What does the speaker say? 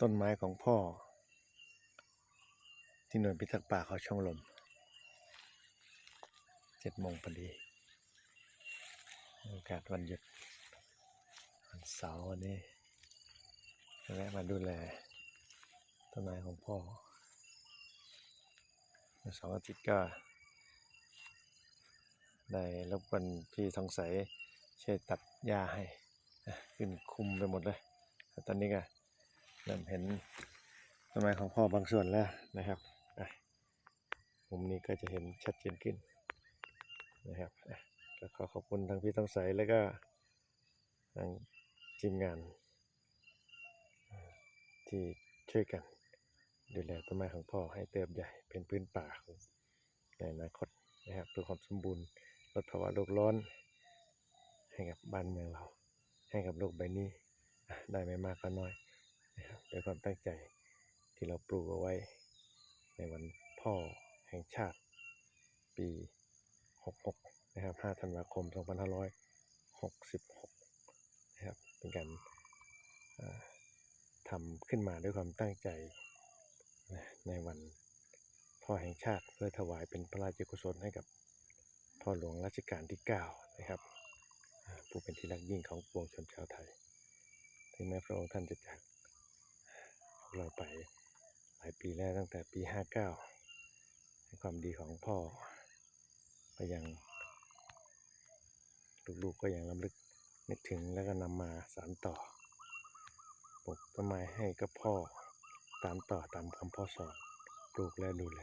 ต้นไม้ของพ่อที่หน่วยพิทักษ์ป่าเขาช่องลม7 โมงพอดีอากาศวันหยุดวันเสาร์วันนี้แวะมาดูแลต้นไม้ของพ่อวันเสาร์อาทิตย์ก็ได้รบกวนพี่ทองใสช่วยตัดหญ้าให้ขึ้นคุมไปหมดเลยตอนนี้ก็เริ่มเห็นต้นไม้ของพ่อบางส่วนแล้วนะครับมุมนี้ก็จะเห็นชัดเจนขึ้นนะครับก็ขอขอบคุณทางพี่ทองใสแล้วก็ทางทีมงานที่ช่วยกันดูแลต้นไม้ของพ่อให้เติบใหญ่เป็นพื้นป่าของในอนาคตนะครับเพื่อความสมบูรณ์ลดภาวะโลกร้อนให้กับบ้านเมืองเราให้กับโลกใบนี้ได้ไม่มากก็น้อยนะครับด้วยความตั้งใจที่เราปลูกเอาไว้ในวันพ่อแห่งชาติปี66นะครับ5 ธันวาคม 2566นะครับเป็นการทำขึ้นมาด้วยความตั้งใจในวันพ่อแห่งชาติเพื่อถวายเป็นพระราชกุศลให้กับพ่อหลวงรัชกาลที่9นะครับผู้เป็นที่รักยิ่งของปวงชนชาวไทยถึงแม้พระองค์ท่านจะจากพวกเราไปหลายปีแล้วตั้งแต่ปี59ความดีของพ่อก็ยังลูกๆก็ยังรำลึกนึกถึงแล้วก็นำมาสานต่อปลูกต้นไม้ให้กับพ่อตามต่อตามคำพ่อสอนปลูกและดูแล